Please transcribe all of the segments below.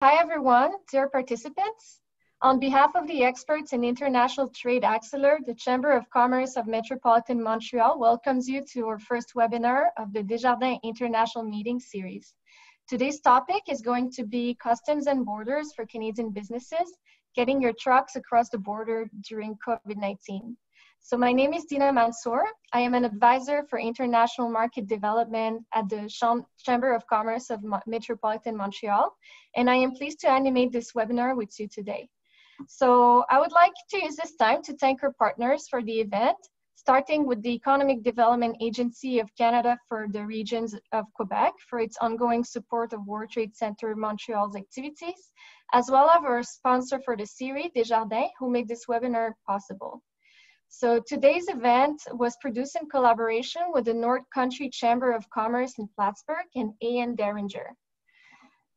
Hi everyone, dear participants. On behalf of the experts in international trade Acclr, the Chamber of Commerce of Metropolitan Montreal welcomes you to our first webinar of the Desjardins International Meeting Series. Today's topic is going to be customs and borders for Canadian businesses, getting your trucks across the border during COVID-19. So my name is Dina Mansour. I am an advisor for international market development at the Chamber of Commerce of Metropolitan Montreal, and I am pleased to animate this webinar with you today. So I would like to use this time to thank our partners for the event, starting with the Economic Development Agency of Canada for the regions of Quebec for its ongoing support of World Trade Center Montreal's activities, as well as our sponsor for the series, Desjardins, who made this webinar possible. So today's event was produced in collaboration with the North Country Chamber of Commerce in Plattsburgh and A.N. Derringer.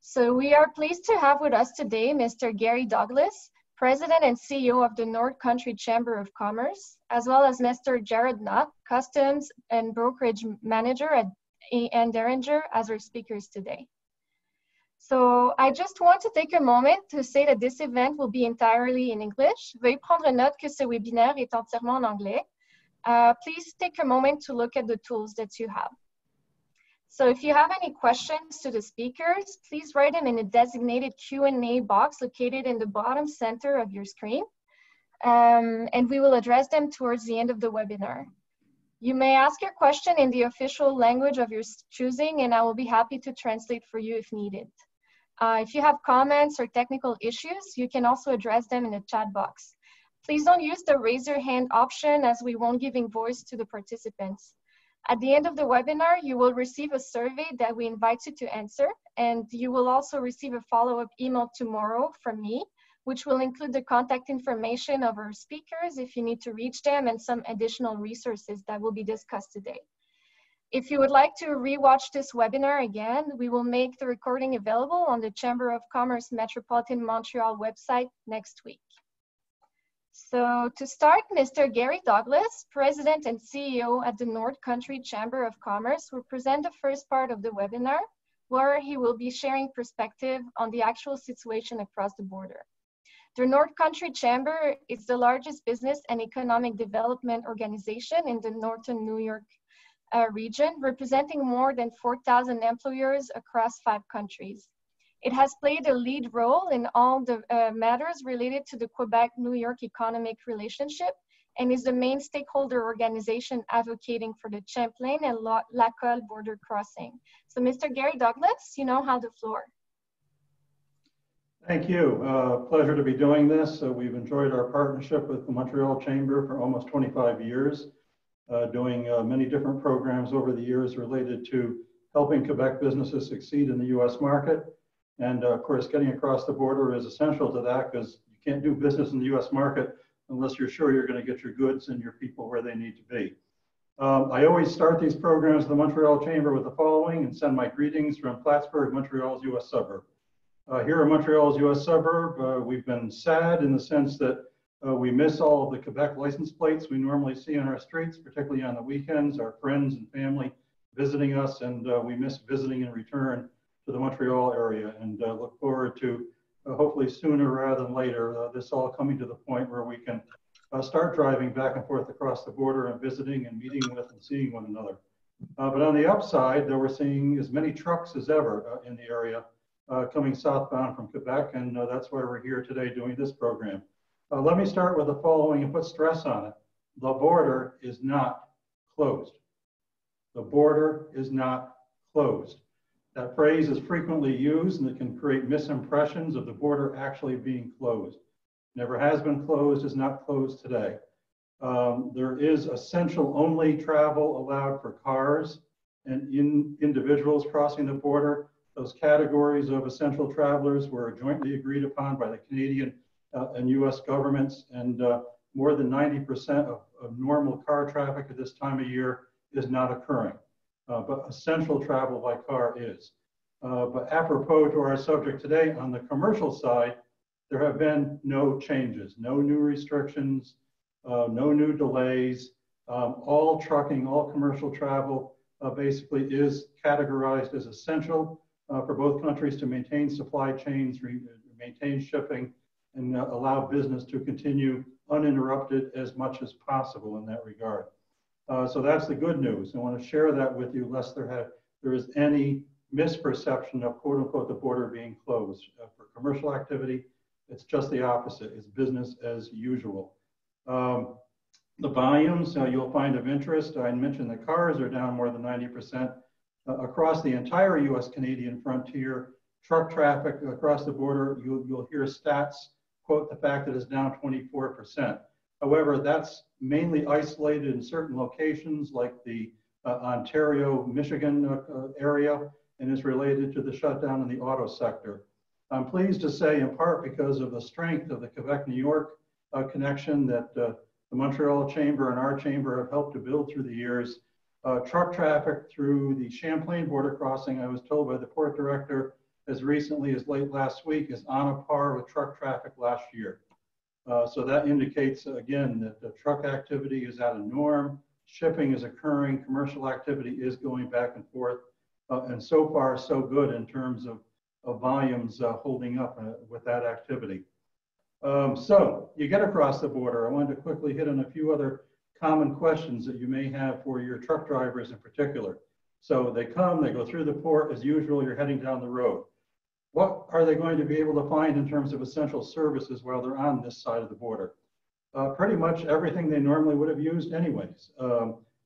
So we are pleased to have with us today Mr. Gary Douglas, President and CEO of the North Country Chamber of Commerce, as well as Mr. Jared Nutt, Customs and Brokerage Manager at A.N. Derringer, as our speakers today. So I just want to take a moment to say that this event will be entirely in English. Veuillez prendre note que ce webinaire est entièrement en anglais. Please take a moment to look at the tools that you have. So if you have any questions to the speakers, please write them in a designated Q&A box located in the bottom center of your screen, and we will address them towards the end of the webinar. You may ask your question in the official language of your choosing, and I will be happy to translate for you if needed. If you have comments or technical issues, you can also address them in the chat box. Please don't use the raise your hand option, as we won't give voice to the participants. At the end of the webinar, you will receive a survey that we invite you to answer, and you will also receive a follow-up email tomorrow from me, which will include the contact information of our speakers if you need to reach them and some additional resources that will be discussed today. If you would like to rewatch this webinar again, we will make the recording available on the Chamber of Commerce Metropolitan Montreal website next week. So to start, Mr. Gary Douglas, President and CEO at the North Country Chamber of Commerce, will present the first part of the webinar, where he will be sharing perspective on the actual situation across the border. The North Country Chamber is the largest business and economic development organization in the Northern New York region, representing more than 4,000 employers across 5 countries. It has played a lead role in all the matters related to the Quebec-New York economic relationship and is the main stakeholder organization advocating for the Champlain and Lacolle border crossing. So Mr. Gary Douglas, you now have the floor. Thank you. Pleasure to be doing this. We've enjoyed our partnership with the Montreal Chamber for almost 25 years, doing many different programs over the years related to helping Quebec businesses succeed in the U.S. market. And of course, getting across the border is essential to that, because you can't do business in the U.S. market unless you're sure you're going to get your goods and your people where they need to be. I always start these programs in the Montreal Chamber with the following and send my greetings from Plattsburgh, Montreal's U.S. suburb. Here in Montreal's U.S. suburb, we've been sad in the sense that we miss all of the Quebec license plates we normally see on our streets, particularly on the weekends, our friends and family visiting us, and we miss visiting in return to the Montreal area, and look forward to hopefully sooner rather than later, this all coming to the point where we can start driving back and forth across the border and visiting and meeting with and seeing one another. But on the upside, we're seeing as many trucks as ever in the area coming southbound from Quebec, and that's why we're here today doing this program. Let me start with the following and put stress on it. The border is not closed. The border is not closed. That phrase is frequently used, and it can create misimpressions of the border actually being closed. Never has been closed, is not closed today. There is essential only travel allowed for cars and individuals crossing the border. Those categories of essential travelers were jointly agreed upon by the Canadian and U.S. governments, and more than 90% of normal car traffic at this time of year is not occurring. But essential travel by car is. But apropos to our subject today, on the commercial side, there have been no changes, no new restrictions, no new delays. All trucking, all commercial travel basically is categorized as essential. for both countries to maintain supply chains, maintain shipping, and allow business to continue uninterrupted as much as possible in that regard. So that's the good news. I want to share that with you lest there is any misperception of quote unquote the border being closed. For commercial activity, it's just the opposite. It's business as usual. The volumes you'll find of interest. I mentioned that cars are down more than 90%. Across the entire US-Canadian frontier, truck traffic across the border, you'll hear stats quote the fact that it's down 24%. However, that's mainly isolated in certain locations like the Ontario, Michigan area, and is related to the shutdown in the auto sector. I'm pleased to say, in part because of the strength of the Quebec-New York connection that the Montreal Chamber and our Chamber have helped to build through the years, truck traffic through the Champlain border crossing, I was told by the port director as recently as late last week, is on a par with truck traffic last year. So that indicates, again, that the truck activity is at a norm, shipping is occurring, commercial activity is going back and forth, and so far so good in terms of volumes holding up with that activity. So you get across the border. I wanted to quickly hit on a few other common questions that you may have for your truck drivers in particular. So they come, they go through the port, as usual, you're heading down the road. What are they going to be able to find in terms of essential services while they're on this side of the border? Pretty much everything they normally would have used anyways.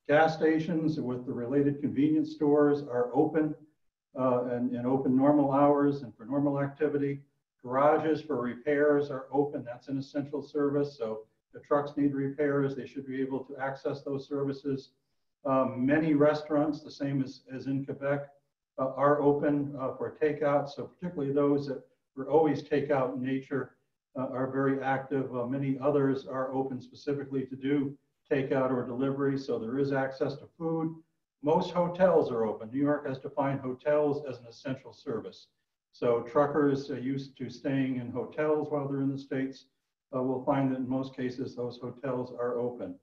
Gas stations with the related convenience stores are open and open normal hours and for normal activity. Garages for repairs are open. That's an essential service. So if trucks need repairs, they should be able to access those services. Many restaurants, the same as in Quebec, are open for takeout. So particularly those that were always takeout in nature are very active. Many others are open specifically to do takeout or delivery. So there is access to food. Most hotels are open. New York has defined hotels as an essential service. So truckers used to staying in hotels while they're in the States will find that in most cases those hotels are open.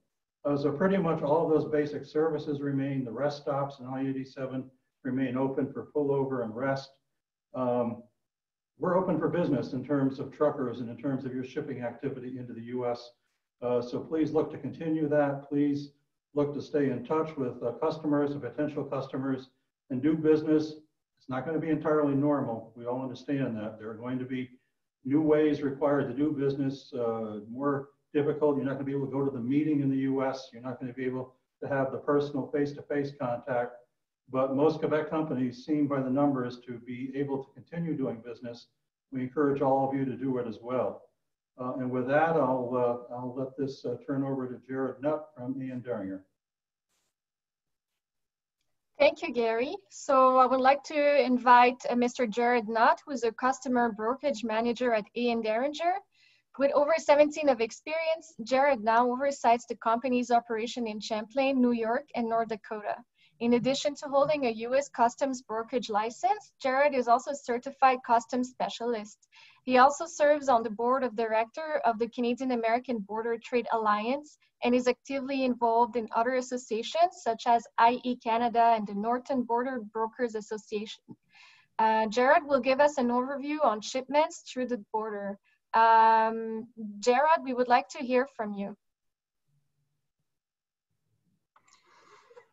So pretty much all of those basic services remain. The rest stops in I-87 remain open for pullover and rest. We're open for business in terms of truckers and in terms of your shipping activity into the US. So please look to continue that. Please look to stay in touch with customers and potential customers and do business. It's not going to be entirely normal. We all understand that. There are going to be new ways required to do business, more difficult. You're not going to be able to go to the meeting in the US. You're not going to be able to have the personal face-to-face contact. But most Quebec companies seem by the numbers to be able to continue doing business. We encourage all of you to do it as well. And with that, I'll let this turn over to Jared Nutt from Ian Deringer. Thank you, Gary. So I would like to invite Mr. Jared Nutt, who is a customer brokerage manager at Ian Deringer. With over 17 of experience, Jared now oversees the company's operation in Champlain, New York, and North Dakota. In addition to holding a U.S. customs brokerage license, Jared is also a certified customs specialist. He also serves on the board of directors of the Canadian-American Border Trade Alliance and is actively involved in other associations such as IE Canada and the Northern Border Brokers Association. Jared will give us an overview on shipments through the border. Jared, we would like to hear from you.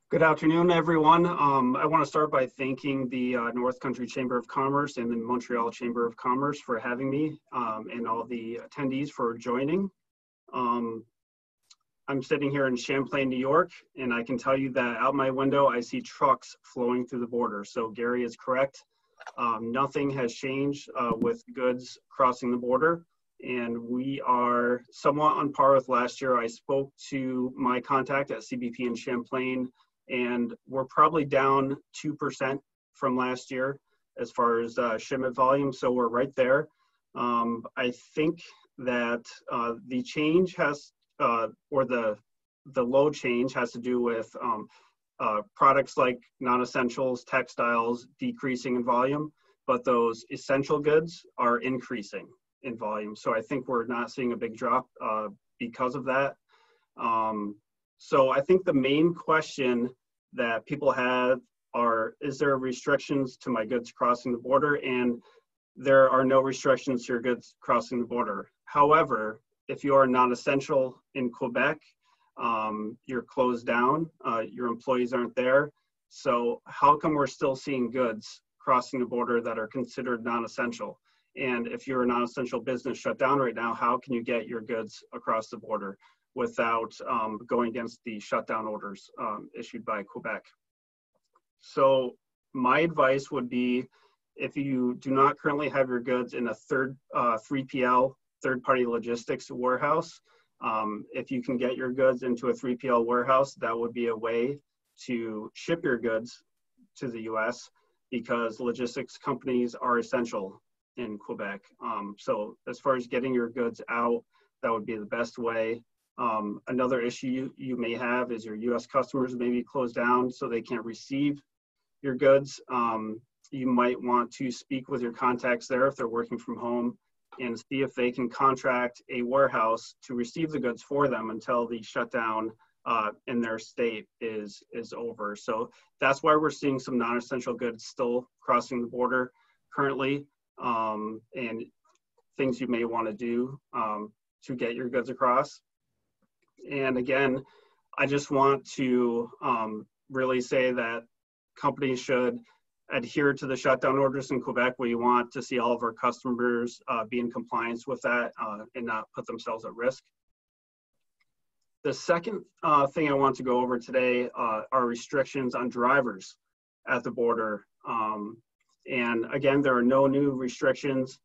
Good afternoon, everyone. I want to start by thanking the North Country Chamber of Commerce and the Montreal Chamber of Commerce for having me and all the attendees for joining. I'm sitting here in Champlain, New York, and I can tell you that out my window, I see trucks flowing through the border. So Gary is correct. Nothing has changed with goods crossing the border, and we are somewhat on par with last year. I spoke to my contact at CBP in Champlain, and we're probably down 2% from last year as far as shipment volume, so we're right there. I think that the change has, or the low change has to do with products like non-essentials, textiles decreasing in volume, but those essential goods are increasing in volume. So I think we're not seeing a big drop because of that. So I think the main question that people have is there restrictions to my goods crossing the border? And there are no restrictions to your goods crossing the border. However, if you are non-essential in Quebec, you're closed down, your employees aren't there. So how come we're still seeing goods crossing the border that are considered non-essential? And if you're a non-essential business shut down right now, how can you get your goods across the border without going against the shutdown orders issued by Quebec? So my advice would be, if you do not currently have your goods in a 3PL, third-party logistics warehouse, if you can get your goods into a 3PL warehouse, that would be a way to ship your goods to the US, because logistics companies are essential in Quebec. So as far as getting your goods out, that would be the best way. Another issue you may have is your US customers may be closed down, so they can't receive your goods. You might want to speak with your contacts there if they're working from home and see if they can contract a warehouse to receive the goods for them until the shutdown in their state is over. So that's why we're seeing some non-essential goods still crossing the border currently, and things you may want to do to get your goods across. And again, I just want to really say that companies should adhere to the shutdown orders in Quebec. We want to see all of our customers be in compliance with that and not put themselves at risk. The second thing I want to go over today are restrictions on drivers at the border. And again, there are no new restrictions.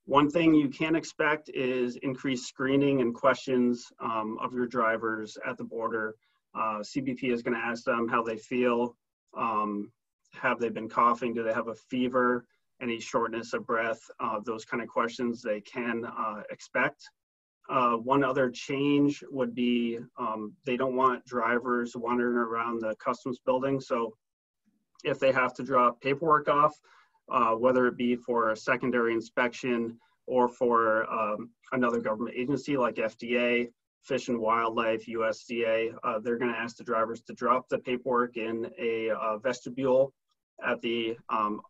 One thing you can expect is increased screening and questions of your drivers at the border. CBP is going to ask them how they feel. Have they been coughing? Do they have a fever? Any shortness of breath? Those kind of questions they can expect. One other change would be they don't want drivers wandering around the customs building. So if they have to drop paperwork off, whether it be for a secondary inspection or for another government agency like FDA, Fish and Wildlife, USDA, they're going to ask the drivers to drop the paperwork in a vestibule at the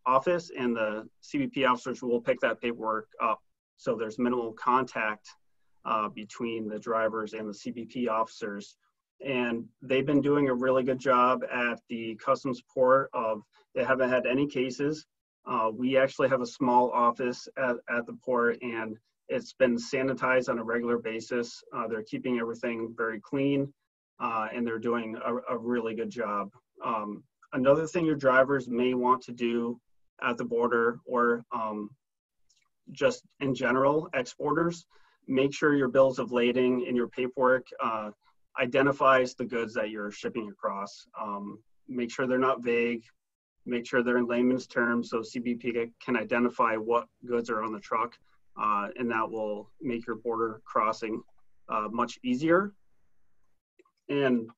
office, and the CBP officers will pick that paperwork up. So there's minimal contact between the drivers and the CBP officers. And they've been doing a really good job at the customs port they haven't had any cases. We actually have a small office at the port, and it's been sanitized on a regular basis. They're keeping everything very clean, and they're doing a really good job. Another thing your drivers may want to do at the border, or just in general, exporters, make sure your bills of lading and your paperwork identifies the goods that you're shipping across. Make sure they're not vague. Make sure they're in layman's terms so CBP can identify what goods are on the truck, and that will make your border crossing much easier. And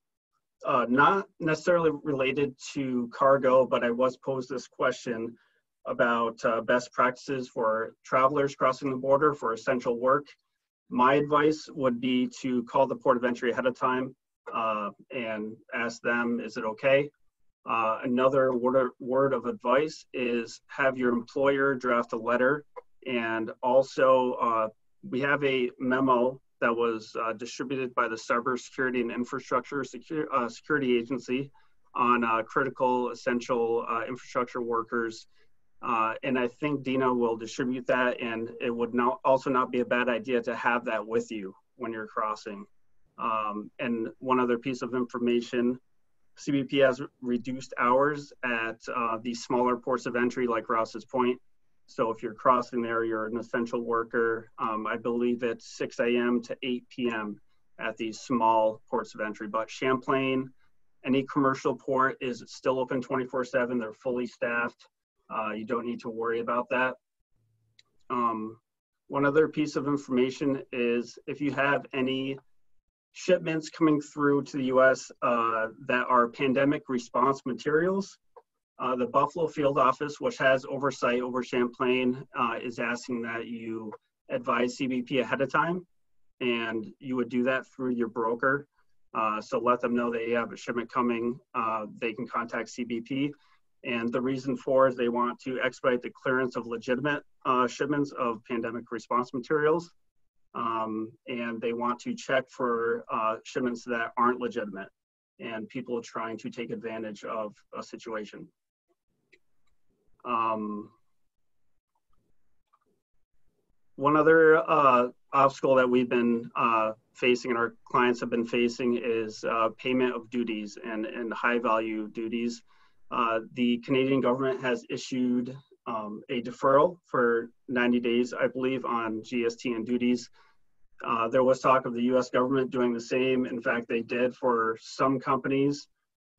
not necessarily related to cargo, but I was posed this question about best practices for travelers crossing the border for essential work. My advice would be to call the port of entry ahead of time and ask them, is it okay? Another word of advice is have your employer draft a letter. And also, we have a memo that was distributed by the Cybersecurity and Infrastructure Security Agency on critical, essential infrastructure workers. And I think Dina will distribute that, and it would also not be a bad idea to have that with you when you're crossing. And one other piece of information, CBP has reduced hours at the smaller ports of entry like Rouse's Point. So if you're crossing there, you're an essential worker. I believe it's 6 a.m. to 8 p.m. at these small ports of entry. But Champlain, any commercial port is still open 24/7. They're fully staffed. You don't need to worry about that. One other piece of information is if you have any shipments coming through to the U.S. That are pandemic response materials, the Buffalo field office, which has oversight over Champlain, is asking that you advise CBP ahead of time, and you would do that through your broker. So let them know that you have a shipment coming. They can contact CBP. And the reason for is they want to expedite the clearance of legitimate shipments of pandemic response materials. And they want to check for shipments that aren't legitimate and people trying to take advantage of a situation. One other obstacle that we've been facing and our clients have been facing is payment of duties and high value duties. The Canadian government has issued a deferral for 90 days, I believe, on GST and duties. There was talk of the US government doing the same. In fact, they did for some companies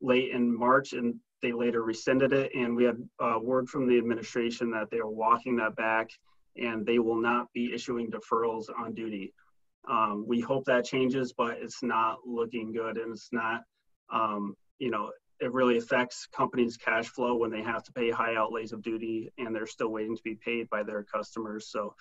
late in March, and they later rescinded it. And we had word from the administration that they are walking that back and they will not be issuing deferrals on duty. We hope that changes, but it's not looking good. And it's not, you know, it really affects companies' cash flow when they have to pay high outlays of duty and they're still waiting to be paid by their customers. So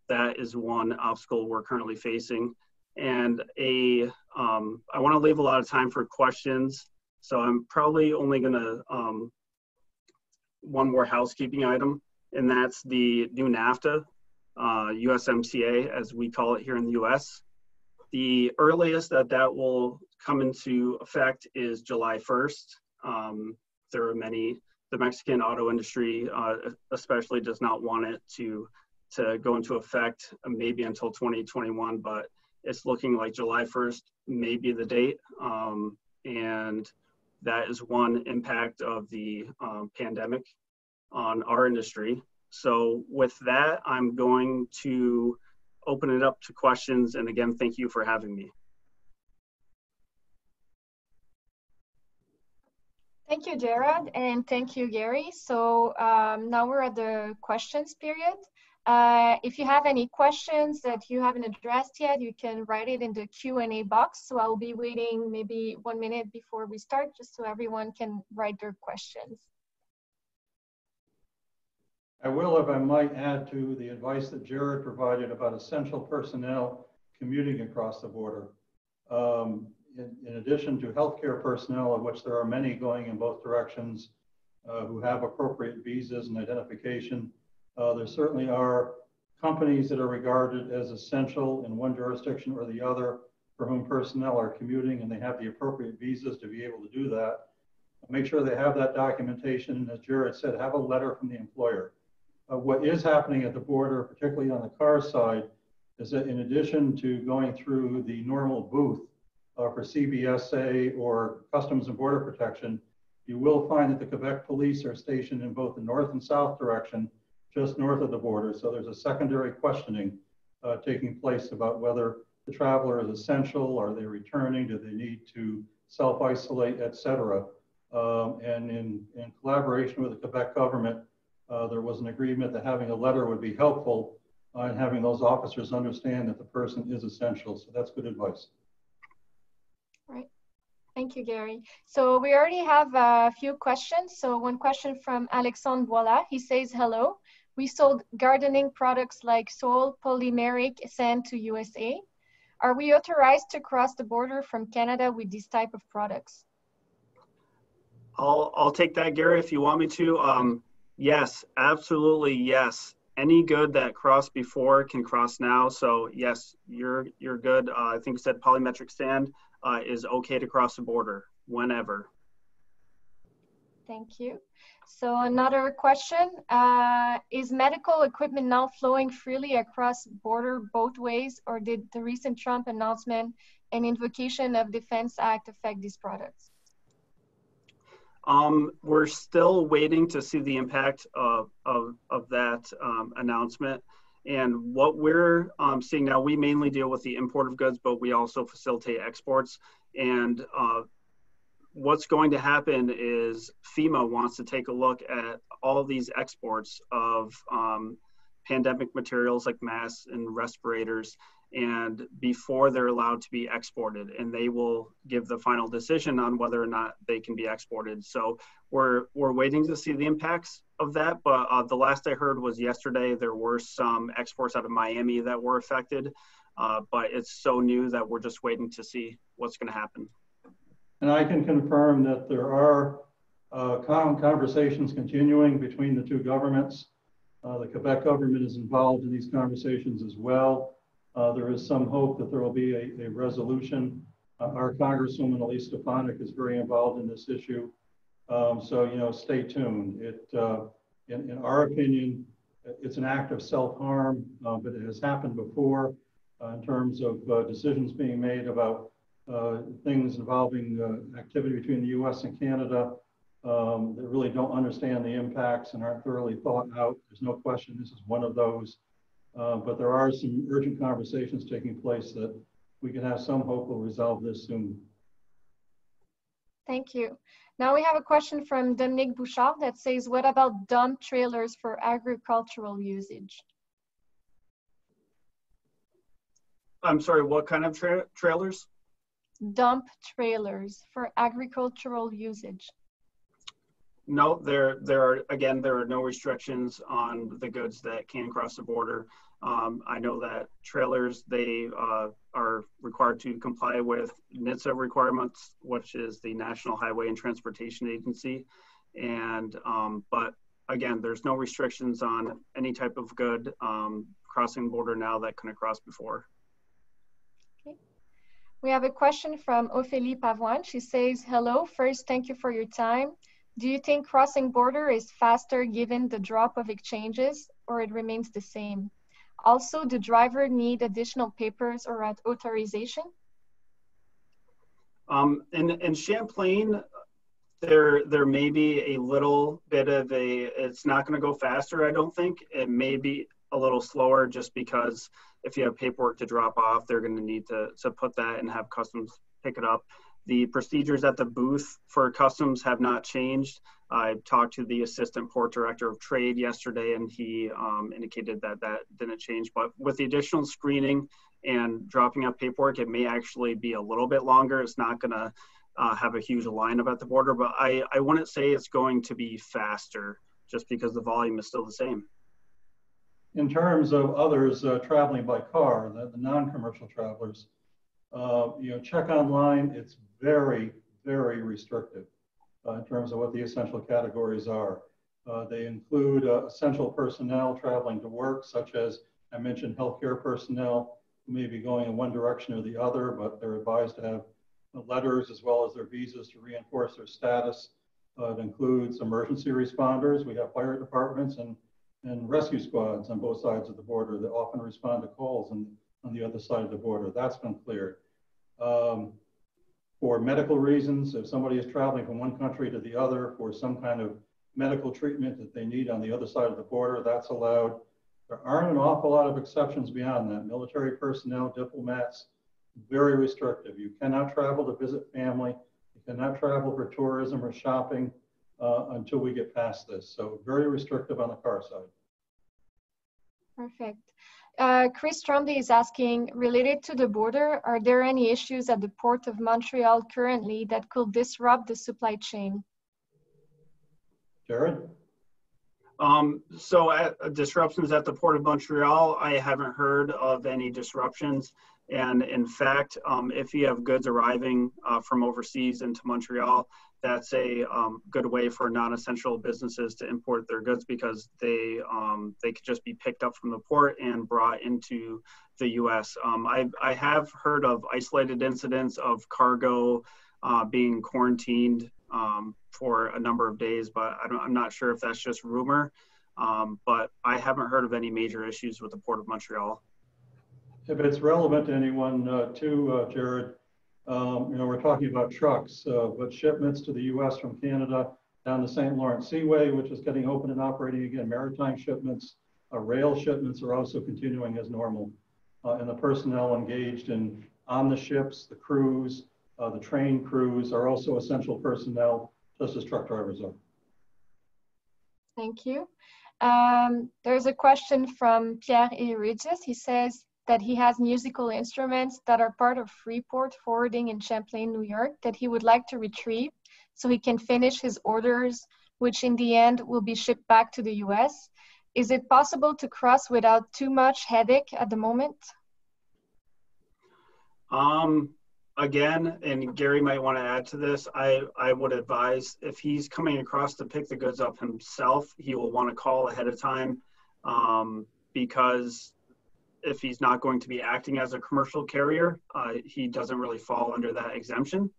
that is one obstacle we're currently facing. And I want to leave a lot of time for questions. So I'm probably only going to, one more housekeeping item, and that's the new NAFTA, USMCA, as we call it here in the US. The earliest that that will come into effect is July 1st. There are many, the Mexican auto industry especially does not want it to go into effect maybe until 2021, but it's looking like July 1st may be the date. And that is one impact of the pandemic on our industry. So with that, I'm going to open it up to questions. And again, thank you for having me. Thank you, Jared, and thank you, Gary. So now we're at the questions period. If you have any questions that you haven't addressed yet, you can write it in the Q&A box. So I'll be waiting maybe 1 minute before we start, just so everyone can write their questions. I will, if I might, add to the advice that Jared provided about essential personnel commuting across the border. In addition to healthcare personnel, of which there are many going in both directions, who have appropriate visas and identification, there certainly are companies that are regarded as essential in one jurisdiction or the other, for whom personnel are commuting and they have the appropriate visas to be able to do that. Make sure they have that documentation, and as Jared said, have a letter from the employer. What is happening at the border, particularly on the car side, is that in addition to going through the normal booth for CBSA or Customs and Border Protection, you will find that the Quebec police are stationed in both the north and south direction, just north of the border. So there's a secondary questioning taking place about whether the traveler is essential, are they returning, do they need to self-isolate, etc. And in collaboration with the Quebec government, there was an agreement that having a letter would be helpful in having those officers understand that the person is essential. So that's good advice. Right. Thank you, Gary. So we already have a few questions. So one question from Alexandre Voila. He says, hello. We sold gardening products like soil polymeric sand to USA. Are we authorized to cross the border from Canada with this type of products? I'll take that, Gary, if you want me to. Yes, absolutely, yes. Any good that crossed before can cross now. So yes, you're good. I think you said polymetric sand is okay to cross the border whenever. Thank you. So another question, is medical equipment now flowing freely across border both ways, or did the recent Trump announcement and invocation of Defense Act affect these products? We're still waiting to see the impact of that announcement. And what we're seeing now, we mainly deal with the import of goods, but we also facilitate exports. And what's going to happen is FEMA wants to take a look at all these exports of pandemic materials like masks and respirators, and before they're allowed to be exported, and they will give the final decision on whether or not they can be exported. So we're waiting to see the impacts of that, but the last I heard was yesterday there were some exports out of Miami that were affected, but it's so new that we're just waiting to see what's going to happen. And I can confirm that there are Conversations continuing between the two governments. The Quebec government is involved in these conversations as well. There is some hope that there will be a resolution. Our Congresswoman Elise Stefanik is very involved in this issue. So, you know, stay tuned. In our opinion, it's an act of self-harm, but it has happened before in terms of decisions being made about things involving activity between the US and Canada that really don't understand the impacts and aren't thoroughly thought out. There's no question this is one of those. But there are some urgent conversations taking place that we can have some hope will resolve this soon. Thank you. Now we have a question from Dominique Bouchard that says, what about dump trailers for agricultural usage? I'm sorry, what kind of trailers? Dump trailers for agricultural usage. No, there are no restrictions on the goods that can cross the border. I know that trailers, they are required to comply with NHTSA requirements, which is the National Highway and Transportation Agency. And, but again, there's no restrictions on any type of good crossing the border now that couldn't cross before. Okay. We have a question from Ophélie Pavoine. She says, hello, first, thank you for your time. Do you think crossing border is faster given the drop of exchanges, or it remains the same? Also, do driver need additional papers or authorization? In Champlain, there may be a little bit of it's not going to go faster, I don't think. It may be a little slower just because if you have paperwork to drop off, they're going to need to put that and have customs pick it up. The procedures at the booth for customs have not changed. I talked to the assistant port director of trade yesterday, and he indicated that didn't change. But with the additional screening and dropping off paperwork, it may actually be a little bit longer. It's not going to have a huge lineup at the border, but I wouldn't say it's going to be faster just because the volume is still the same. In terms of others traveling by car, the non-commercial travelers, you know, check online, it's very, very restrictive in terms of what the essential categories are. They include essential personnel traveling to work, such as I mentioned, healthcare personnel who may be going in one direction or the other, but they're advised to have letters as well as their visas to reinforce their status. It includes emergency responders. We have fire departments and rescue squads on both sides of the border that often respond to calls on the other side of the border. That's been cleared. For medical reasons, if somebody is traveling from one country to the other for some kind of medical treatment that they need on the other side of the border, that's allowed. There aren't an awful lot of exceptions beyond that. Military personnel, diplomats, very restrictive. You cannot travel to visit family. You cannot travel for tourism or shopping until we get past this. So very restrictive on the car side. Perfect. Chris Trombley is asking, related to the border, are there any issues at the Port of Montreal currently that could disrupt the supply chain? Jared? So disruptions at the Port of Montreal, I haven't heard of any disruptions. And in fact, if you have goods arriving from overseas into Montreal, that's a good way for non-essential businesses to import their goods because they could just be picked up from the port and brought into the U.S. I have heard of isolated incidents of cargo being quarantined for a number of days, but I'm not sure if that's just rumor. But I haven't heard of any major issues with the Port of Montreal. If it's relevant to anyone Jared, you know, we're talking about trucks, but shipments to the U.S. from Canada down the St. Lawrence Seaway, which is getting open and operating again, maritime shipments, rail shipments are also continuing as normal. And the personnel engaged on the ships, the crews, the train crews are also essential personnel, just as truck drivers are. Thank you. There's a question from Pierre Eridis. He says that he has musical instruments that are part of Freeport Forwarding in Champlain, New York, that he would like to retrieve so he can finish his orders, which in the end will be shipped back to the US. Is it possible to cross without too much headache at the moment? Again, and Gary might want to add to this, I would advise if he's coming across to pick the goods up himself, he will want to call ahead of time, because if he's not going to be acting as a commercial carrier, he doesn't really fall under that exemption.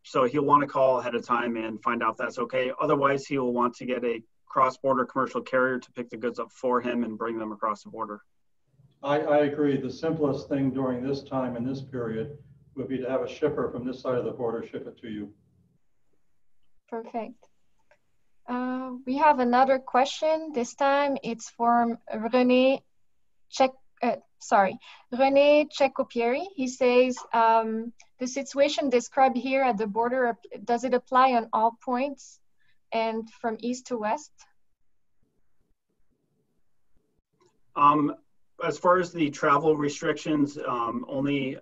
So he'll want to call ahead of time and find out if that's okay. Otherwise, he will want to get a cross-border commercial carrier to pick the goods up for him and bring them across the border. I agree. The simplest thing during this time in this period would be to have a shipper from this side of the border ship it to you. Perfect. We have another question. This time it's from René Checopieri. He says, the situation described here at the border, does it apply on all points and from east to west? As far as the travel restrictions, only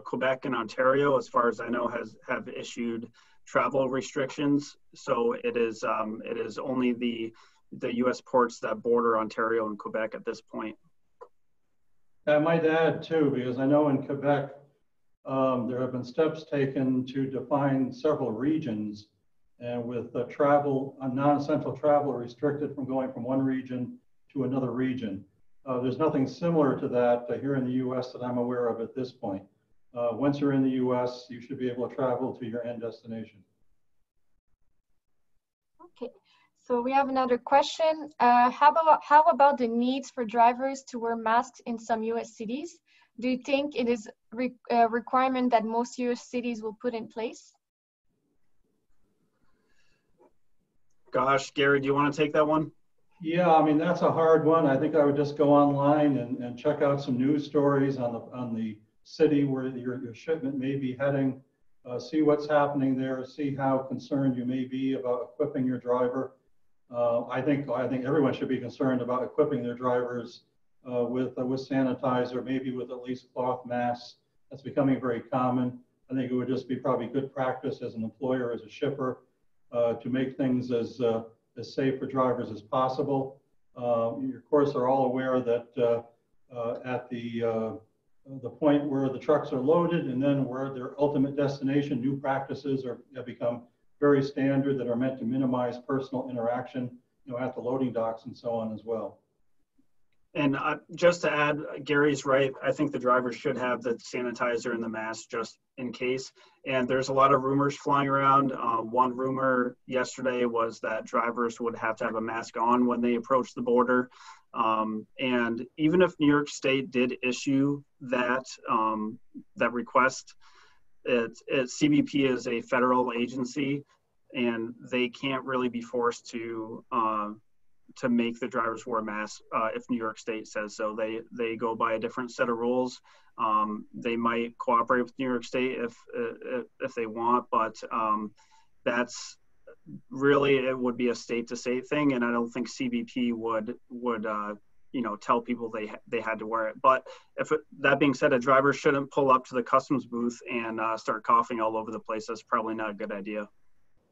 Quebec and Ontario, as far as I know, have issued travel restrictions. So it is only the U.S. ports that border Ontario and Quebec at this point. I might add too, because I know in Quebec, there have been steps taken to define several regions, and with travel, non-essential travel restricted from going from one region to another region. There's nothing similar to that here in the U.S. that I'm aware of at this point. Once you're in the U.S., you should be able to travel to your end destination. Okay, so we have another question. How about the needs for drivers to wear masks in some U.S. cities? Do you think it is a requirement that most U.S. cities will put in place? Gosh, Gary, do you want to take that one? Yeah, I mean, that's a hard one. I think I would just go online and check out some news stories on the city where your shipment may be heading, see what's happening there, see how concerned you may be about equipping your driver. I think everyone should be concerned about equipping their drivers with sanitizer, maybe with at least cloth masks. That's becoming very common. I think it would just be probably good practice as an employer, as a shipper, to make things as safe for drivers as possible. You, of course, are all aware that at the point where the trucks are loaded and then where their ultimate destination, new practices have become very standard that are meant to minimize personal interaction, at the loading docks and so on as well. And just to add, Gary's right. I think the drivers should have the sanitizer and the mask just in case. And there's a lot of rumors flying around. One rumor yesterday was that drivers would have to have a mask on when they approach the border. And even if New York State did issue that request, CBP is a federal agency, and they can't really be forced to make the drivers wear masks if New York State says so. They go by a different set of rules. They might cooperate with New York State if they want, but that's really, it would be a state-to-state thing, and I don't think CBP would tell people they had to wear it. But that being said, a driver shouldn't pull up to the customs booth and start coughing all over the place. That's probably not a good idea.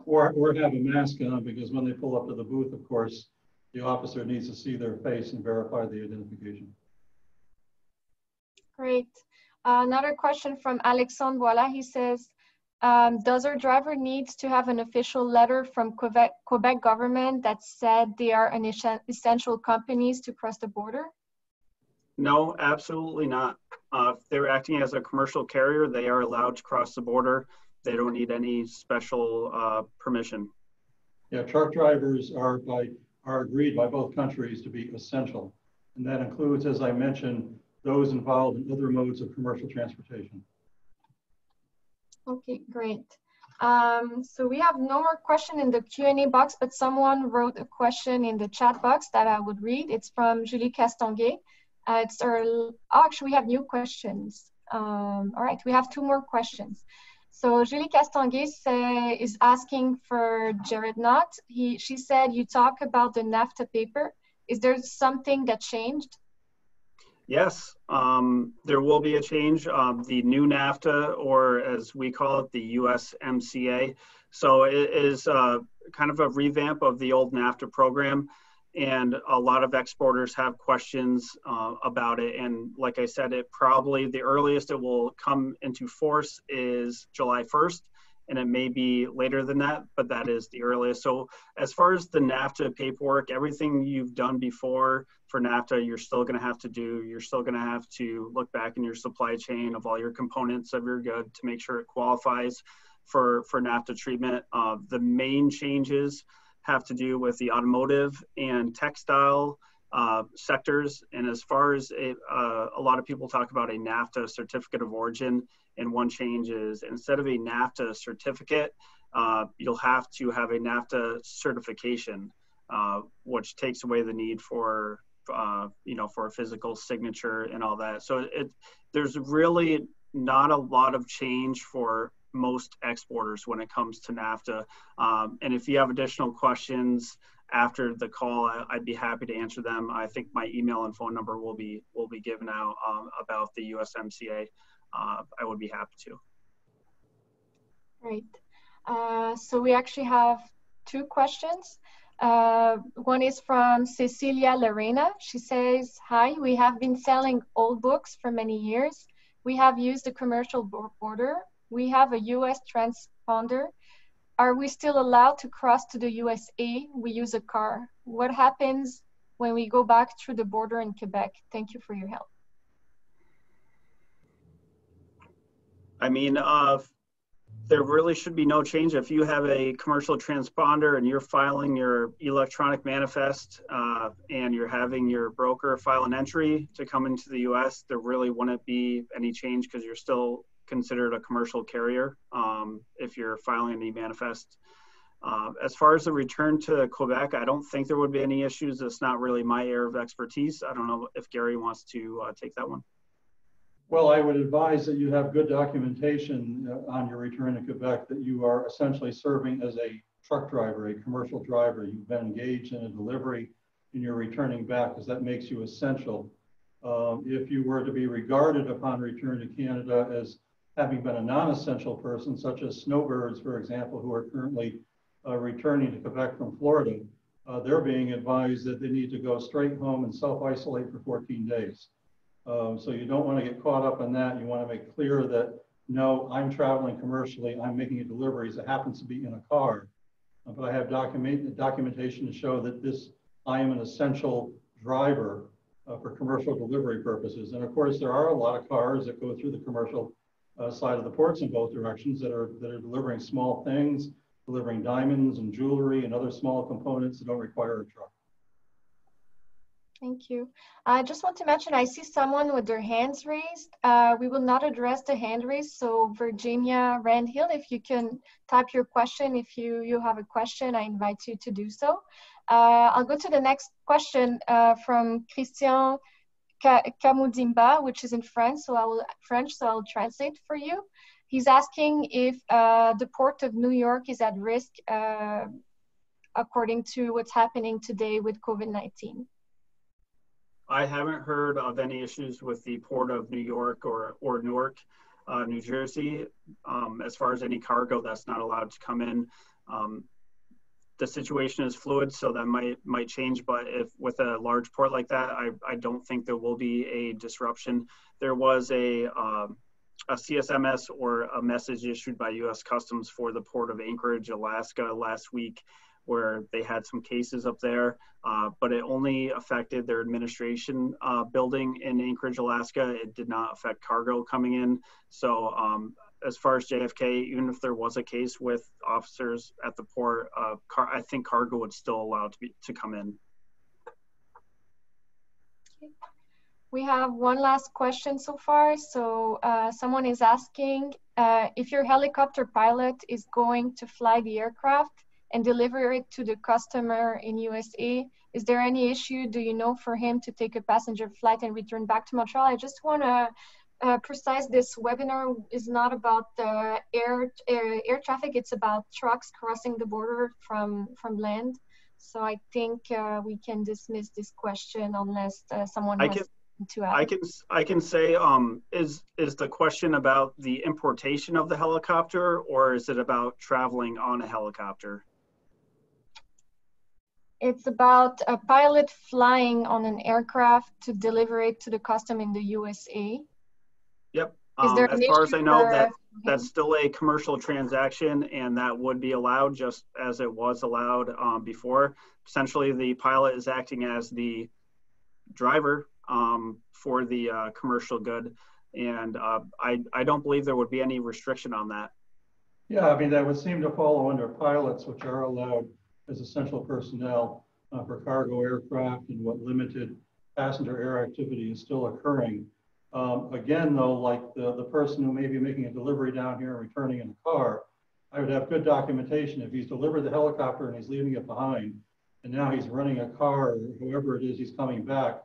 Or have a mask on, because when they pull up to the booth, of course, the officer needs to see their face and verify the identification. Great. Another question from Alexandre Voila. He says, does our driver needs to have an official letter from Quebec government that said they are an essential companies to cross the border? No, absolutely not. If they're acting as a commercial carrier, they are allowed to cross the border. They don't need any special permission. Yeah, truck drivers are agreed by both countries to be essential. And that includes, as I mentioned, those involved in other modes of commercial transportation. Okay, great. So we have no more question in the Q&A box, but someone wrote a question in the chat box that I would read. It's from Julie Castonguay. Actually, we have new questions. All right, we have two more questions. So Julie Castonguay is asking for Jared Knott. She said, you talk about the NAFTA paper. Is there something that changed? Yes, there will be a change. The new NAFTA, or as we call it, the USMCA. So it is kind of a revamp of the old NAFTA program. and a lot of exporters have questions about it. And like I said, it probably the earliest it will come into force is July 1st, and it may be later than that, but that is the earliest. So as far as the NAFTA paperwork, everything you've done before for NAFTA, you're still going to have to do. You're still going to have to look back in your supply chain of all your components of your good to make sure it qualifies for NAFTA treatment. The main changes have to do with the automotive and textile sectors. And as far as a lot of people talk about a NAFTA certificate of origin, and one change is instead of a NAFTA certificate, you'll have to have a NAFTA certification, which takes away the need for for a physical signature and all that. So there's really not a lot of change for most exporters when it comes to NAFTA. And if you have additional questions after the call, I'd be happy to answer them. I think my email and phone number will be given out about the USMCA. I would be happy to. Great. So we actually have two questions. One is from Cecilia Lorena. She says, hi, we have been selling old books for many years. We have used a commercial border. We have a US transponder. Are we still allowed to cross to the USA? We use a car. What happens when we go back through the border in Quebec? Thank you for your help. I mean, there really should be no change. If you have a commercial transponder and you're filing your electronic manifest and you're having your broker file an entry to come into the US, there really wouldn't be any change because you're still considered a commercial carrier if you're filing an e-manifest. As far as the return to Quebec, I don't think there would be any issues. It's not really my area of expertise. I don't know if Gary wants to take that one. Well, I would advise that you have good documentation on your return to Quebec that you are essentially serving as a truck driver, a commercial driver. You've been engaged in a delivery and you're returning back because that makes you essential. If you were to be regarded upon return to Canada as having been a non-essential person, such as snowbirds, for example, who are currently returning to Quebec from Florida, they're being advised that they need to go straight home and self-isolate for 14 days. So you don't want to get caught up in that. You want to make clear that, no, I'm traveling commercially, I'm making a deliveries. It happens to be in a car, but I have documentation to show that I am an essential driver for commercial delivery purposes. And of course, there are a lot of cars that go through the commercial side of the ports in both directions that are delivering small things, delivering diamonds and jewelry and other small components that don't require a truck. Thank you. I just want to mention, I see someone with their hands raised. We will not address the hand raise. So Virginia Randhill, if you can type your question, if you have a question, I invite you to do so. I'll go to the next question from Christian Kamoudimba, which is in French, so I'll translate for you. He's asking if the port of New York is at risk according to what's happening today with COVID-19. I haven't heard of any issues with the port of New York or Newark, New Jersey. As far as any cargo that's not allowed to come in, the situation is fluid, so that might change. But if with a large port like that, I don't think there will be a disruption. There was a CSMS or a message issued by U.S. Customs for the port of Anchorage, Alaska last week, where they had some cases up there, but it only affected their administration building in Anchorage, Alaska. It did not affect cargo coming in. So as far as JFK, even if there was a case with officers at the port, I think cargo would still allow to come in. Okay. We have one last question so far. So someone is asking if your helicopter pilot is going to fly the aircraft and deliver it to the customer in USA, is there any issue, do you know, for him to take a passenger flight and return back to Montreal? I just want to precise, this webinar is not about air traffic, it's about trucks crossing the border from land. So I think we can dismiss this question unless someone has to add. I can say, is the question about the importation of the helicopter, or is it about traveling on a helicopter? It's about a pilot flying on an aircraft to deliver it to the custom in the USA. Yep. Is there As an far as issue I know, for that's still a commercial transaction, and that would be allowed just as it was allowed before. Essentially, the pilot is acting as the driver for the commercial good, and I don't believe there would be any restriction on that. Yeah, I mean, that would seem to follow under pilots, which are allowed as essential personnel for cargo aircraft and what limited passenger air activity is still occurring. Again, though, like the person who may be making a delivery down here and returning in a car, I would have good documentation. If he's delivered the helicopter and he's leaving it behind, and now he's running a car, or whoever it is he's coming back,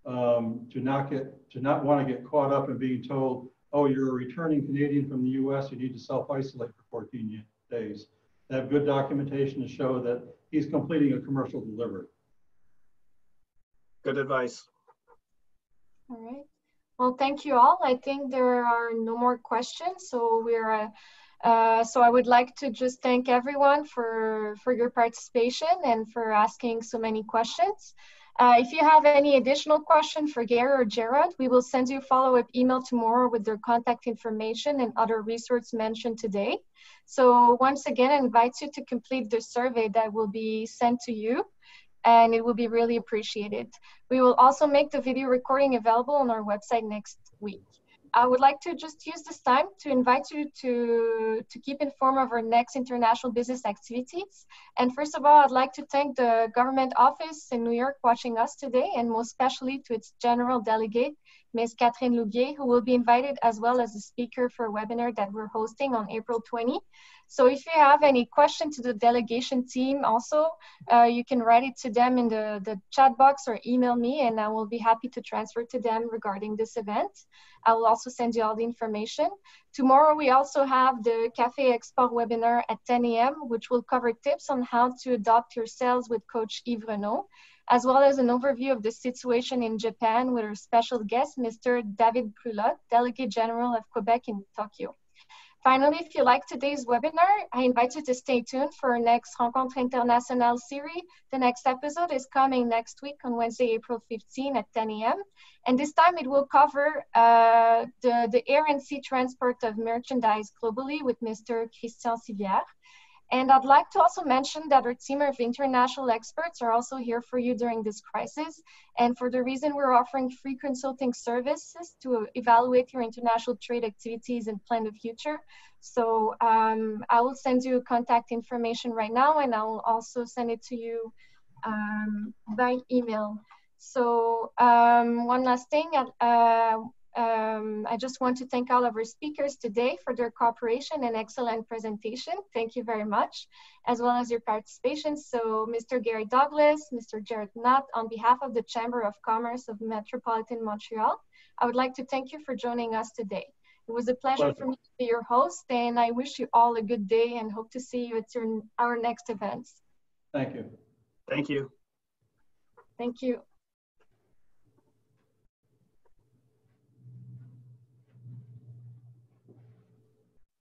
to not want to get caught up in being told, oh, you're a returning Canadian from the US, you need to self-isolate for 14 days. They have good documentation to show that he's completing a commercial delivery. Good advice. All right. Well, thank you all. I think there are no more questions. So so I would like to just thank everyone for your participation and for asking so many questions. If you have any additional questions for Gary or Gerard, we will send you a follow-up email tomorrow with their contact information and other resources mentioned today. So once again, I invite you to complete the survey that will be sent to you, and it will be really appreciated. We will also make the video recording available on our website next week. I would like to just use this time to invite you to keep informed of our next international business activities. And first of all, I'd like to thank the government office in New York watching us today, and most especially to its general delegate, Ms. Catherine Louguier, who will be invited as well as a speaker for a webinar that we're hosting on April 20. So if you have any question to the delegation team also, you can write it to them in the chat box or email me, and I will be happy to transfer to them regarding this event. I will also send you all the information. Tomorrow, we also have the Café Export webinar at 10 a.m., which will cover tips on how to adopt your sales with Coach Yves Renaud, as well as an overview of the situation in Japan with our special guest, Mr. David Brulot, Delegate General of Quebec in Tokyo. Finally, if you like today's webinar, I invite you to stay tuned for our next Rencontre Internationale series. The next episode is coming next week on Wednesday, April 15 at 10 a.m. And this time it will cover the air and sea transport of merchandise globally with Mr. Christian Sivière. And I'd like to also mention that our team of international experts are also here for you during this crisis. And for the reason we're offering free consulting services to evaluate your international trade activities and plan the future. So I will send you contact information right now, and I will also send it to you by email. So one last thing, I just want to thank all of our speakers today for their cooperation and excellent presentation. Thank you very much, as well as your participation. So Mr. Gary Douglas, Mr. Jared Knott, on behalf of the Chamber of Commerce of Metropolitan Montreal, I would like to thank you for joining us today. It was a pleasure for me to be your host, and I wish you all a good day and hope to see you at our next events. Thank you. Thank you. Thank you.